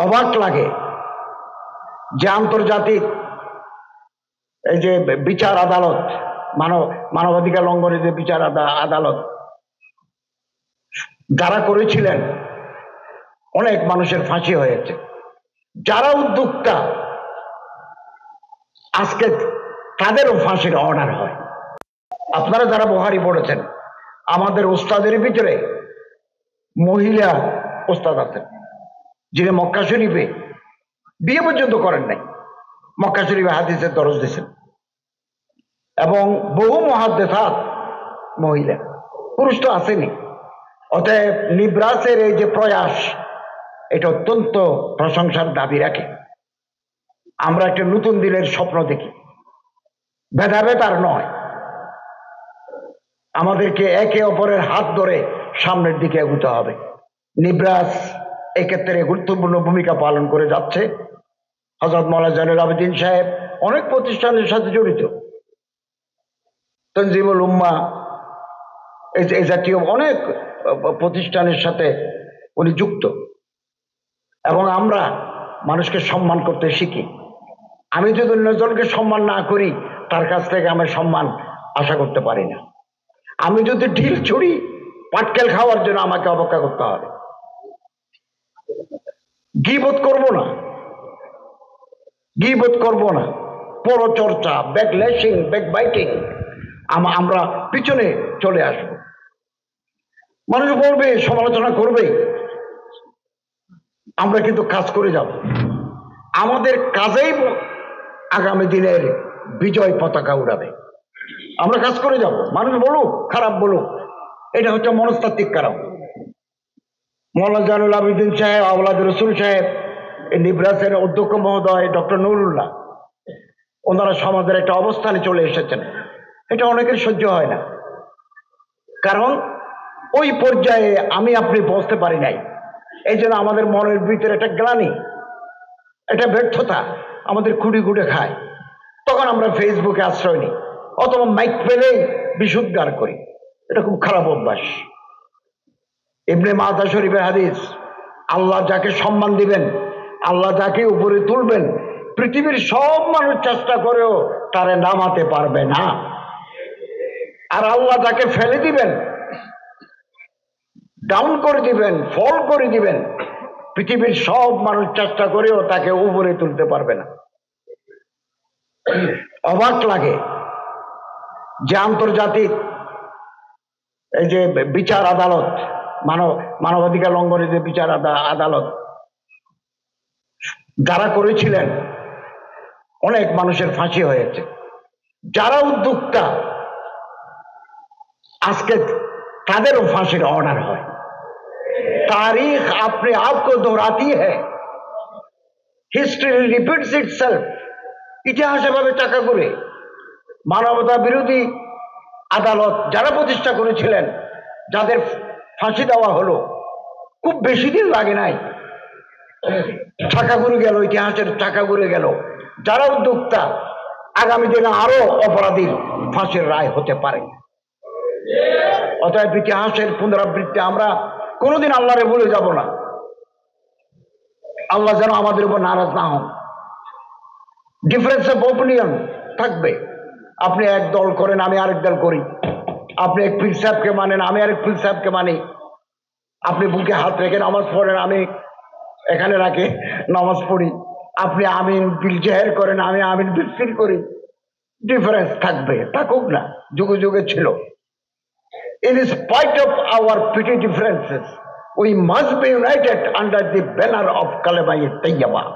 অবাক লাগে যে আন্তর্জাতিক এই যে বিচার আদালত, মানবাধিকার লঙ্ঘনের যে বিচার আদালত যারা করেছিলেন, অনেক মানুষের ফাঁসি হয়েছে। যারা উদ্যোক্তা আজকে তাদেরও ফাঁসির অর্ডার হয়। আপনারা যারা বুখারী পড়েছেন, আমাদের ওস্তাদের ভিতরে মহিলা ওস্তাদ আছেন যিনি মক্কা শরীফে বিয়ে পর্যন্ত করেন নাই, মক্কা শরীফে হাদিসের দরজ দিয়েছেন, এবং বহু মুহাদ্দিসাত মহিলা, পুরুষ তো আসেনি। অতএব নিব্রাসের এই যে প্রয়াস, এটা অত্যন্ত প্রশংসার দাবি রাখে। আমরা একটা নতুন দিনের স্বপ্ন দেখি, ভেদাভেদ আর নয়, আমাদেরকে একে অপরের হাত ধরে সামনের দিকে এগোতে হবে। নিব্রাস এক্ষেত্রে গুরুত্বপূর্ণ ভূমিকা পালন করে যাচ্ছে। হযরত মাওলানা জয়নুল আবেদিন সাহেব অনেক প্রতিষ্ঠানের সাথে জড়িত, তনজিমুল উম্মাহ এই জাতীয় অনেক প্রতিষ্ঠানের সাথে উনি যুক্ত, এবং আমরা মানুষকে সম্মান করতে শিখি। আমি যদি অন্যজনকে সম্মান না করি, তার কাছ থেকে আমি সম্মান আশা করতে পারি না। আমি যদি ঢিল ছুড়ি, পাটকেল খাওয়ার জন্য আমাকে অপেক্ষা করতে হবে। গীবত করব না, পরচর্চা, ব্যাকল্যাশিং, ব্যাকবাইটিং, আমরা পিছনে চলে আসব। মানুষ বলবে, সমালোচনা করবে, আমরা কিন্তু কাজ করে যাব। আমাদের কাজেই আগামী দিনের বিজয় পতাকা উড়াবে। আমরা কাজ করে যাব, মানুষ বলুক, খারাপ বলুক, এটা হচ্ছে মনস্তাত্ত্বিক কারণ। মাওলানা জয়নুল আবেদিন সাহেব, আওলাদ রসুল সাহেব, এই নিব্রাসের অধ্যক্ষ মহোদয় ডক্টর নুরুল্লাহ, ওনারা সমাজের একটা অবস্থানে চলে এসেছেন। এটা অনেকের সহ্য হয় না, কারণ ওই পর্যায়ে আমি আপনি পৌঁছতে পারি নাই। এই জন্য আমাদের মনের ভিতরে একটা গ্লানি, একটা ব্যর্থতা আমাদের খুঁড়ে খুঁড়ে খায়। তখন আমরা ফেসবুকে আশ্রয় নিই, অথবা মাইক পেলেই বিশুদ্ধার করি। এটা খুব খারাপ অভ্যাস। ইবনে মাজাহ শরীফের হাদিস, আল্লাহ যাকে সম্মান দিবেন, আল্লাহ যাকে উপরে তুলবেন, পৃথিবীর সব মানুষ চেষ্টা করেও তারে নামাতে পারবে না। আর আল্লাহ যাকে ফেলে দিবেন, ডাউন করে দিবেন, ফল করে দিবেন, পৃথিবীর সব মানুষ চেষ্টা করেও তাকে উপরে তুলতে পারবে না। অবাক লাগে যে আন্তর্জাতিক এই যে বিচার আদালত, মানবাধিকার লঙ্ঘনের যে বিচার আদালত যারা করেছিলেন, অনেক মানুষের ফাঁসি হয়েছে। যারা উদ্যোক্তা আজকে তাদেরও ফাঁসির অর্ডার হয়। तारीख अपने आप को दोहराती है, हिस्ट्री रिपीट्स इटसेल्फ। ইতিহাস এভাবে টাকা করে মানবতা বিরোধী আদালত যারা প্রতিষ্ঠা করেছিলেন, যাদের ফাঁসি দেওয়া হলো, খুব বেশি দিন লাগে নাই, টাকা ঘুরে গেল, ইতিহাসের টাকা ঘুরে গেল। যারা উদ্যোক্তা, আগামী দিনে আরো অপরাধীর ফাঁসির রায় হতে পারে। অতএব ইতিহাসের পুনরাবৃত্তি আমরা কোনোদিন আল্লাহরে ভুলে যাব না। আল্লাহ যেন আমাদের উপর নারাজ না হন। ডিফারেন্স অফ ওপিনিয়ন থাকবে, আপনি এক দল করেন, আমি আরেক দল করি, আপনি এক পীর সাহেবকে মানেন, আমি আরেক পীর সাহেবকে মানি, আপনি বুকে হাত রেখে নামাজ পড়েন, আমি এখানে রাখে নামাজ পড়ি, আপনি আমিন বিল জাহের করেন, আমি আমিন বিল সির করি। ডিফারেন্স থাকবে, থাকুক না, যুগে যুগে ছিল। In spite of our petty differences, we must be united under the banner of Kalima-e-Tayyibah.